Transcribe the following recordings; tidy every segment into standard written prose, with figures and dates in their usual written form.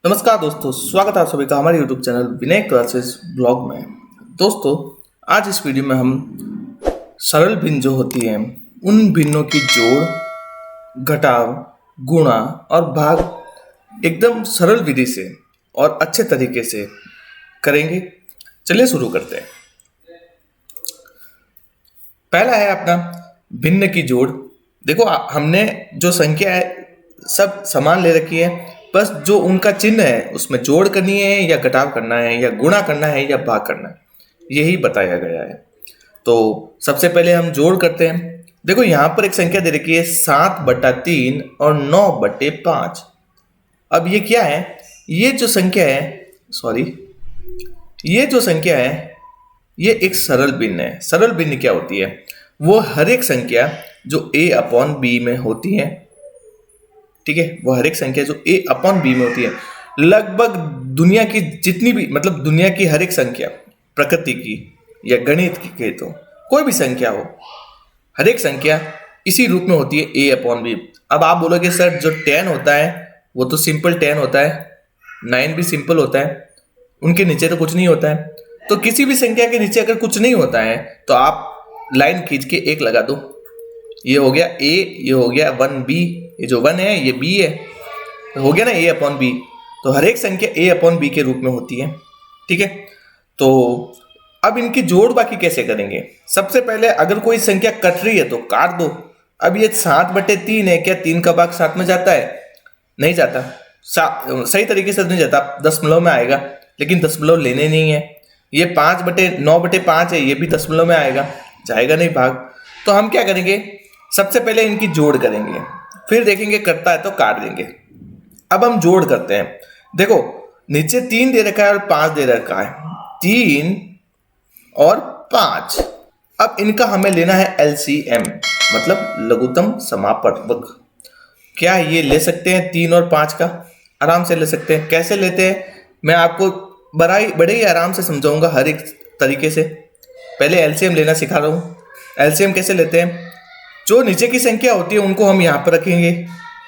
नमस्कार दोस्तों, स्वागत है आप सभी का हमारे YouTube चैनल विनय क्लासेस ब्लॉग में। दोस्तों, आज इस वीडियो में हम सरल भिन्न जो होती हैं उन भिन्नों की जोड़, घटाव, गुणा और भाग एकदम सरल विधि से और अच्छे तरीके से करेंगे। चलिए शुरू करते हैं। पहला है अपना भिन्न की जोड़। देखो, हमने जो संख्या है सब समान ले रखी है, बस जो उनका चिन्ह है उसमें जोड़ करनी है या घटाव करना है या गुणा करना है या भाग करना है, यही बताया गया है। तो सबसे पहले हम जोड़ करते हैं। देखो, यहाँ पर एक संख्या दे रखी है 7/3 और 9/5। अब ये क्या है? ये जो संख्या है ये एक सरल भिन्न है। सरल भिन्न क्या होती है? वो हर एक संख्या जो a/b में होती है, ठीक है, वो हर एक संख्या जो a/b में होती है, लगभग दुनिया की जितनी भी, मतलब दुनिया की हर एक संख्या, प्रकृति की या गणित की कहे तो कोई भी संख्या हो, हर एक संख्या इसी रूप में होती है a/b। अब आप बोलोगे सर, जो 10 होता है वो तो सिंपल 10 होता है, 9 भी सिंपल होता है, उनके नीचे तो कुछ नहीं होता है। तो किसी भी संख्या के नीचे अगर कुछ नहीं होता है तो आप लाइन खींच के 1 लगा दो। ये हो गया a, ये हो गया 1b, ये जो 1 है ये b है, तो हो गया ना a/b। तो हर एक संख्या a/b के रूप में होती है, ठीक है। तो अब इनकी जोड़ बाकी कैसे करेंगे? सबसे पहले अगर कोई संख्या कट रही है तो काट दो। अब ये 7/3 है, क्या 3 का भाग 7 में जाता है? नहीं जाता। सही तरीके से नहीं जाता, दशमलव में आएगा, लेकिन दशमलव लेने नहीं है। ये 5/9/5 है, ये भी दशमलव में आएगा, जाएगा नहीं भाग। तो हम क्या करेंगे? सबसे पहले इनकी जोड़ करेंगे, फिर देखेंगे करता है तो काट देंगे। अब हम जोड़ करते हैं। देखो, नीचे 3 दे रखा है और 5 दे रखा है, 3 और 5। अब इनका हमें लेना है LCM, मतलब लघुत्तम समापवर्ग। क्या ये ले सकते हैं 3 और 5 का? आराम से ले सकते हैं। कैसे लेते हैं मैं आपको बड़े ही आराम से समझाऊंगा, हर एक तरीके से। पहले LCM लेना सिखा रहा हूँ। LCM कैसे लेते हैं? जो नीचे की संख्या होती है उनको हम यहाँ पर रखेंगे,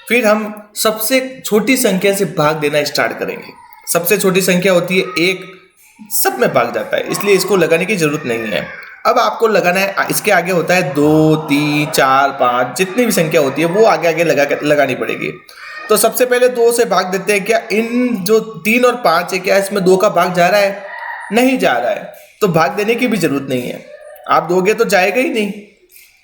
फिर हम सबसे छोटी संख्या से भाग देना स्टार्ट करेंगे। सबसे छोटी संख्या होती है 1, सब में भाग जाता है, इसलिए इसको लगाने की जरूरत नहीं है। अब आपको लगाना है, इसके आगे होता है 2, 3, 4, 5, जितनी भी संख्या होती है वो आगे आगे लगानी पड़ेगी। तो सबसे पहले 2 से भाग देते हैं। क्या इन जो 3 और 5 है, क्या इसमें 2 का भाग जा रहा है? नहीं जा रहा है, तो भाग देने की भी जरूरत नहीं है। आप दोगे तो जाएगा ही नहीं।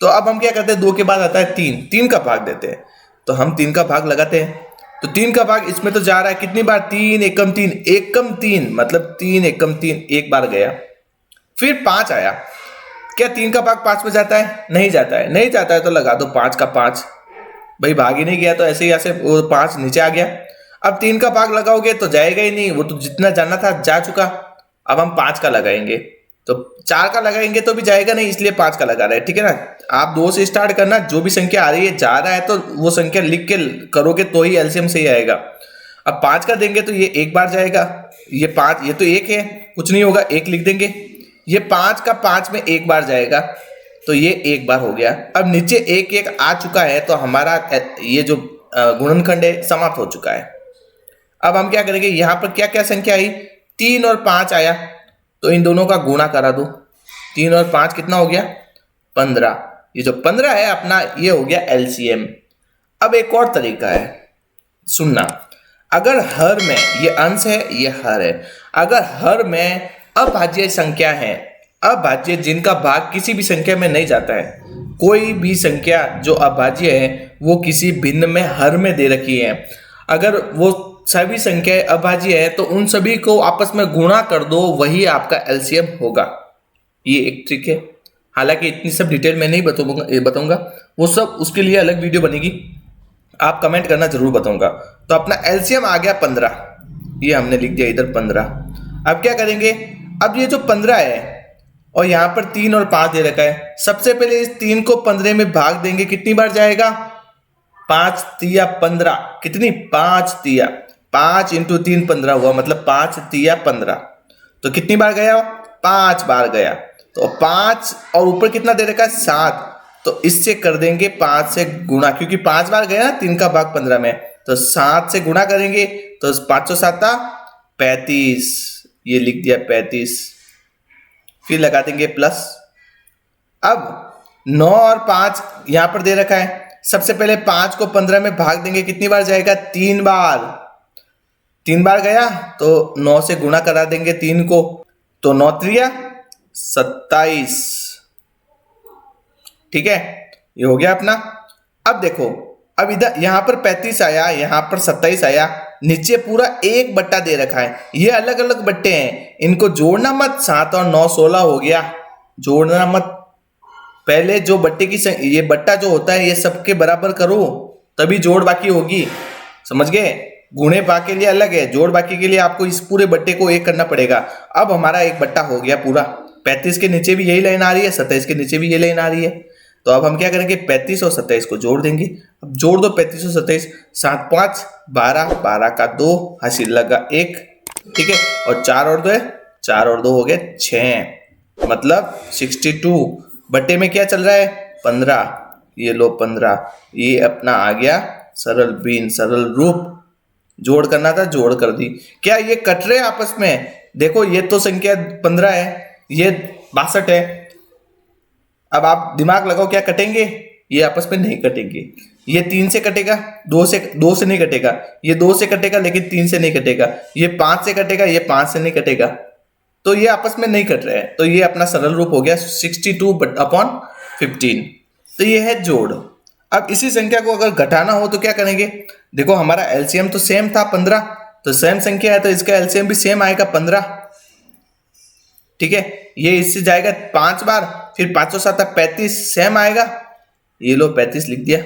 तो अब हम क्या करते हैं? 2 के बाद आता है 3 का भाग देते हैं। तो हम 3 का भाग लगाते हैं, तो 3 का भाग इसमें तो जा रहा है कितनी बार? 3 एकम 3, एकम 3 मतलब 3 एकम 3 एक बार गया। फिर 5 आया, क्या 3 का भाग 5 में जाता है? नहीं जाता है। नहीं जाता है तो लगा दो 5 का 5। भाई भाग ही नहीं गया, तो ऐसे ही ऐसे वो 5 नीचे आ गया। अब 3 का भाग लगाओगे तो जाएगा ही नहीं, वो तो जितना जाना था जा चुका। अब हम 5 का लगाएंगे, तो 4 का लगाएंगे तो भी जाएगा नहीं, इसलिए 5 का लगा रहे हैं, ठीक है ना। आप 2 से स्टार्ट करना, जो भी संख्या आ रही है जा रहा है तो वो संख्या लिख के करोगे तो ही LCM सही आएगा। अब 5 का देंगे तो ये एक बार जाएगा, ये 5, ये तो 1 है, कुछ नहीं होगा, 1 लिख देंगे। ये 5 का 5 में एक बार जाएगा, तो ये एक बार हो गया। अब नीचे 1 1 आ चुका है, तो हमारा ये जो गुणनखंड है समाप्त हो चुका है। अब हम क्या करेंगे? यहाँ पर क्या क्या संख्या आई? 3 और 5 आया, तो इन दोनों का गुणा करा दो। 3 और 5 कितना हो गया? 15। ये जो 15 है अपना, ये हो गया LCM। अब एक और तरीका है, सुनना। अगर हर में, ये अंश है ये हर है, अगर हर में अभाज्य संख्या है, अभाज्य जिनका भाग किसी भी संख्या में नहीं जाता है, कोई भी संख्या जो अभाज्य है वो किसी भिन्न में हर में दे रखी है, अगर वो सभी संख्याएं अभाज्य है तो उन सभी को आपस में गुणा कर दो, वही आपका LCM होगा। ये एक ट्रिक है। हालांकि इतनी सब डिटेल में नहीं बताऊंगा, वो सब उसके लिए अलग वीडियो बनेगी, आप कमेंट करना जरूर बताऊंगा। तो अपना LCM आ गया 15, ये हमने लिख दिया इधर 15। अब क्या करेंगे? अब ये जो 15 है और यहाँ पर 3 और 5 दे रखा है, सबसे पहले इस 3 को 15 में भाग देंगे, कितनी बार जाएगा? 5 तिया 15, कितनी? 5 तिया 5 × 3 15 हुआ, मतलब 5 तिया 15। तो कितनी बार गया? 5 बार गया। तो 5 और ऊपर कितना दे रखा है? 7। तो इससे कर देंगे 5 से गुणा, क्योंकि 5 बार गया ना 3 का भाग 15 में, तो 7 से गुणा करेंगे तो 5 7 35, ये लिख दिया 35, फिर लगा देंगे प्लस। अब 9 और 5 यहां पर दे रखा है, सबसे पहले 5 को 15 में भाग देंगे, कितनी बार जाएगा? 3 बार। 3 बार गया तो 9 से गुणा करा देंगे 3 को, तो 9 त्रिया 27। ठीक है, ये हो गया अपना। अब देखो, अब इधर यहां पर 35 आया, यहां पर 27 आया, नीचे पूरा 1 बट्टा दे रखा है। ये अलग अलग बट्टे हैं, इनको जोड़ना मत। 7 और 9 16 हो गया, जोड़ना मत। पहले जो बट्टे की ये बट्टा जो होता है ये सबके बराबर करो, तभी जोड़ बाकी होगी, समझ गए? गुणे बाकी के लिए अलग है, जोड़ बाकी के लिए आपको इस पूरे बट्टे को 1 करना पड़ेगा। अब हमारा 1 बट्टा हो गया पूरा। 35 के नीचे भी यही लाइन आ रही है, 27 के नीचे भी ये लाइन आ रही है। तो अब हम क्या करेंगे? 35 और 27 को जोड़ देंगे। अब जोड़ दो 35 और 27, 7 5 12, 12 का 2, हासिल लगा 1, ठीक है, और 4 और 2 है, 4 और 2 हो गए 6, मतलब 62। बट्टे में क्या चल रहा है? 15, ये लो 15, ये अपना आ गया सरल भिन्न, सरल रूप। जोड़ करना था, जोड़ कर दी। क्या ये कट रहे आपस में? देखो ये तो संख्या 15 है, ये 62 है। अब आप दिमाग लगाओ, क्या कटेंगे? ये आपस में नहीं कटेंगे। ये 3 से कटेगा, 2 से नहीं कटेगा, ये 2 से कटेगा लेकिन 3 से नहीं कटेगा, ये 5 से कटेगा, ये 5 से नहीं कटेगा, तो ये आपस में नहीं कट रहे हैं। तो ये अपना सरल रूप हो गया 62/15। तो ये है जोड़। अब इसी संख्या को अगर घटाना हो तो क्या करेंगे? देखो हमारा एलसीएम तो सेम था 15, तो सेम संख्या है तो इसका एलसीएम भी सेम आएगा 15। ठीक है, ये इससे जाएगा 5 बार, फिर 5 और 7 35, सेम आएगा। ये लो 35 लिख दिया।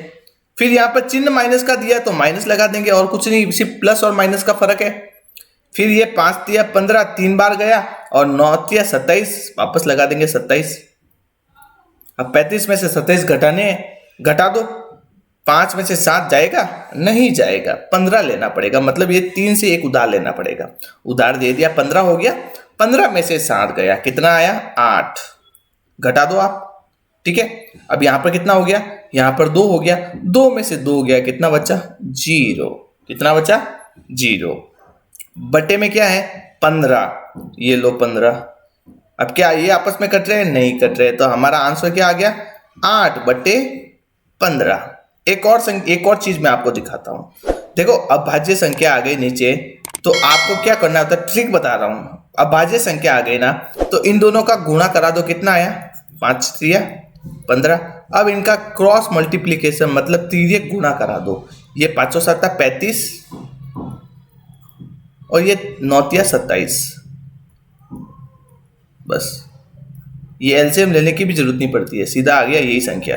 फिर यहाँ पर चिन्ह माइनस का दिया तो माइनस लगा देंगे, और कुछ नहीं, सिर्फ प्लस और माइनस का फर्क है। फिर ये 5 तिया 15 3 बार गया, और 9 तिया 27, वापस लगा देंगे 27। अब 35 में से 27 घटाने हैं, घटा दो। 5 में से 7 जाएगा? नहीं जाएगा, 15 लेना पड़ेगा, मतलब ये 3 से 1 उधार लेना पड़ेगा। उधार दे दिया, 15 हो गया। 15 में से 7 गया, कितना आया? 8। घटा दो आप, ठीक है। अब यहां पर कितना हो गया? यहां पर 2 हो गया, 2 में से 2 गया, कितना बचा? 0। कितना बचा? 0। बटे में क्या है? 15, ये लो 15। अब क्या ये आपस में कट रहे हैं? नहीं कट रहे, तो हमारा आंसर क्या आ गया? 8/15। एक और चीज मैं आपको दिखाता हूं। देखो अभाज्य संख्या आ गई नीचे, तो आपको क्या करना होता है, ट्रिक बता रहा हूं। अभाज्य संख्या आ गई ना, तो इन दोनों का गुणा करा दो, कितना आया? 5 तिया 15। अब इनका क्रॉस मल्टीप्लीकेशन, मतलब तिर्यक गुणा करा दो। ये 5 और 7 35, और ये 9 तिया 27। बस, ये एलसीएम लेने की भी जरूरत नहीं पड़ती है, सीधा आ गया यही संख्या।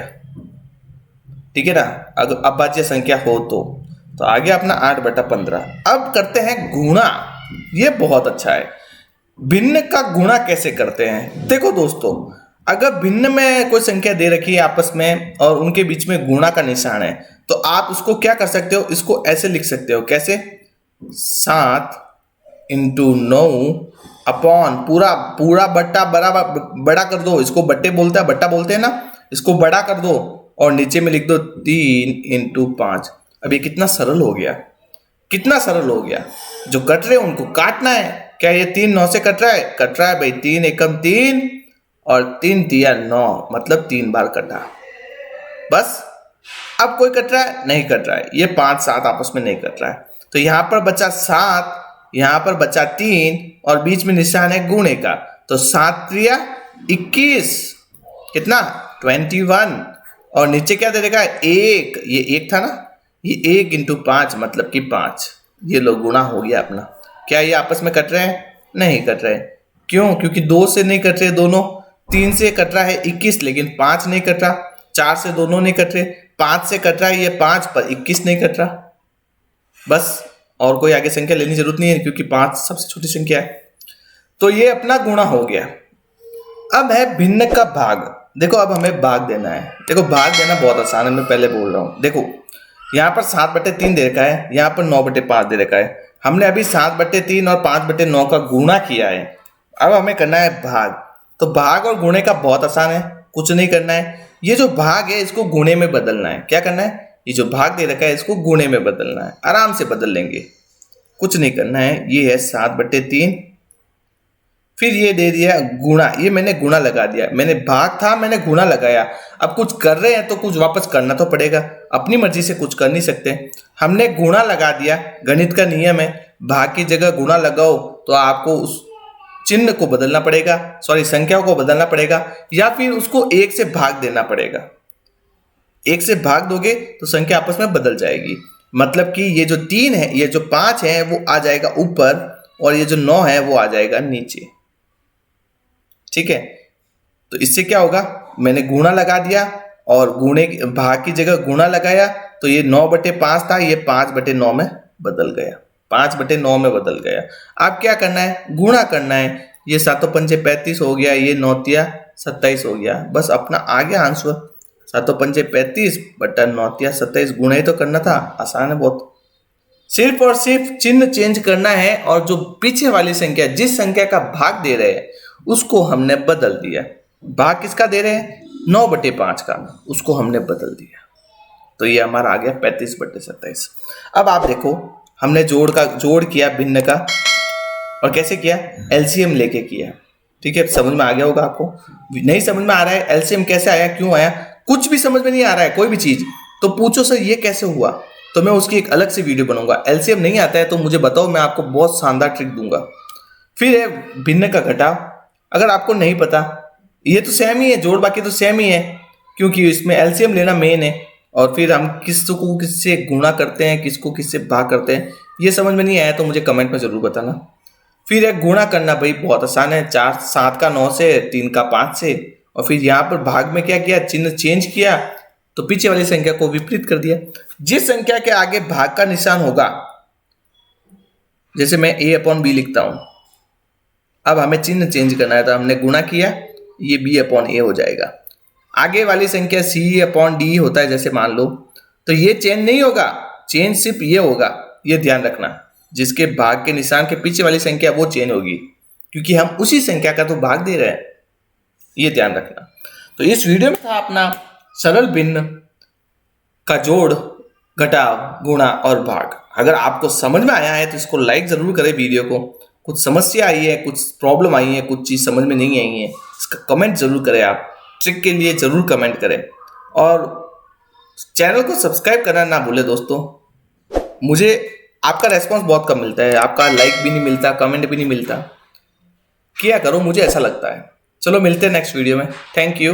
ठीक है ना, अगर अभाज्य संख्या हो तो आ गया अपना 8/15। अब करते हैं गुणा। ये बहुत अच्छा है। भिन्न का गुणा कैसे करते हैं? देखो दोस्तों, अगर भिन्न में कोई संख्या दे रखी है आपस में और उनके बीच में गुणा का निशान है, तो आप उसको क्या कर सकते हो? इसको ऐसे लिख सकते हो। कैसे? 7 × 9 अपॉन पूरा बट्टा बड़ा कर दो। इसको बट्टे बोलते हैं, बट्टा बोलते हैं ना, इसको बड़ा कर दो, और नीचे में लिख दो 3 × 5। अब ये कितना सरल हो गया, कितना सरल हो गया। जो कट रहे हैं उनको काटना है। क्या ये 3 9 से कट रहा है? कट रहा है भाई। 3 एकम 3 और 3 तिया 9, मतलब 3 बार कटा। बस। अब कोई कट रहा है? नहीं कट रहा है। ये 5 7 आपस में नहीं कट रहा है, तो यहां पर बचा 7, यहां पर बचा 3, और बीच में निशान है गुणे का, तो 7 तिया 21, कितना? 21। और नीचे क्या दे देगा? 1। ये 1 था ना, ये 1 × 5 मतलब कि 5। ये लो गुणा हो गया अपना। क्या ये आपस में कट रहे हैं? नहीं कट रहे। क्यों? क्योंकि 2 से नहीं कट रहे दोनों। 3 से कट रहा है 21, लेकिन 5 नहीं कट रहा। 4 से दोनों नहीं कट रहे। 5 से कट रहा है ये 5, पर 21 नहीं कट रहा। बस, और कोई आगे संख्या लेने की जरूरत नहीं है, क्योंकि 5 सबसे छोटी संख्या है। तो ये अपना गुणा हो गया। अब है भिन्न का भाग। देखो अब हमें भाग देना है। देखो भाग देना बहुत आसान है, मैं पहले बोल रहा हूं। देखो यहाँ पर 7/3 दे रखा है, यहाँ पर 9/5 दे रखा है। हमने अभी 7/3 और 5/9 का गुणा किया है। अब हमें करना है भाग। तो भाग और गुणे का बहुत आसान है, कुछ नहीं करना है। ये जो भाग है इसको गुणे में बदलना है। क्या करना है? ये जो भाग दे रखा है इसको गुणे में बदलना है, आराम से बदल लेंगे, कुछ नहीं करना है। ये है 7/3, फिर ये दे दिया गुणा, ये मैंने गुणा लगा दिया, मैंने भाग था मैंने गुणा लगाया। अब कुछ कर रहे हैं तो कुछ वापस करना तो पड़ेगा, अपनी मर्जी से कुछ कर नहीं सकते। हमने गुणा लगा दिया, गणित का नियम है, भाग की जगह गुणा लगाओ तो आपको उस चिन्ह को बदलना पड़ेगा, सॉरी संख्याओं को बदलना पड़ेगा, या फिर उसको 1 से भाग देना पड़ेगा। 1 से भाग दोगे तो संख्या आपस में बदल जाएगी। मतलब कि ये जो 3 है, ये जो 5 है वो आ जाएगा ऊपर, और ये जो 9 है वो आ जाएगा नीचे। ठीक है, तो इससे क्या होगा, मैंने गुणा लगा दिया और गुणे भाग की जगह गुणा लगाया, तो ये 9/5 था, ये 5/9 में बदल गया, 5/9 में बदल गया। अब क्या करना है, गुणा करना है। ये 7×5 35 हो गया, ये 9×3 27 हो गया, बस अपना आ गया आंसर। 7×5 35 बटा 9×3 27, गुणा ही तो करना था, आसान है बहुत। सिर्फ और सिर्फ चिन्ह चेंज करना है, और जो पीछे वाली संख्या, जिस संख्या का भाग दे रहे हैं उसको हमने बदल दिया। भाग किसका दे रहे हैं, 9/5 का, उसको हमने बदल दिया, तो ये हमारा आ गया 35/27। अब आप देखो, हमने जोड़ किया भिन्न का, और कैसे किया, एलसीएम लेके किया। ठीक है, समझ में आ गया होगा आपको। नहीं समझ में आ रहा है एलसीएम कैसे आया, क्यों आया, कुछ भी समझ में नहीं आ रहा है कोई भी चीज, तो पूछो सर ये कैसे हुआ, तो मैं उसकी एक अलग से वीडियो बनाऊंगा। एलसीएम नहीं आता है तो मुझे बताओ, मैं आपको बहुत शानदार ट्रिक दूंगा। फिर है भिन्न का घटाव, अगर आपको नहीं पता, ये तो सेम ही है, जोड़ बाकी तो सेम ही है, क्योंकि इसमें एलसीएम लेना मेन है। और फिर हम किसको किससे गुणा करते हैं, किसको किससे भाग करते हैं, ये समझ में नहीं आया तो मुझे कमेंट में जरूर बताना। फिर है गुणा करना, भाई बहुत आसान है, 7 का 9 से, 3 का 5 से, और फिर यहाँ पर भाग में क्या किया, चिन्ह चेंज किया, तो पीछे वाली संख्या को विपरीत कर दिया। जिस संख्या के आगे भाग का निशान होगा, जैसे मैं A/B लिखता हूं, अब हमें चिन्ह चेंज करना है, तो हमने गुणा किया, ये B/A हो जाएगा। आगे वाली संख्या C/D होता है, जैसे मान लो, तो ये चेंज नहीं होगा, चेंज सिर्फ ये होगा, ये ध्यान रखना। जिसके भाग के निशान के पीछे वाली संख्या वो चेंज होगी, क्योंकि हम उसी संख्या का तो भाग दे रहे हैं, ये ध्यान रखना। तो इस वीडियो में था अपना सरल भिन्न का जोड़, घटाव, गुणा और भाग। अगर आपको समझ में आया है तो इसको लाइक जरूर करें वीडियो को। कुछ समस्या आई है, कुछ प्रॉब्लम आई है, कुछ चीज समझ में नहीं आई है, इसका कमेंट जरूर करें। आप ट्रिक के लिए जरूर कमेंट करें, और चैनल को सब्सक्राइब करना ना भूलें दोस्तों। मुझे आपका रेस्पॉन्स बहुत कम मिलता है, आपका लाइक भी नहीं मिलता, कमेंट भी नहीं मिलता, किया करो, मुझे ऐसा लगता है। चलो मिलते हैं नेक्स्ट वीडियो में, थैंक यू।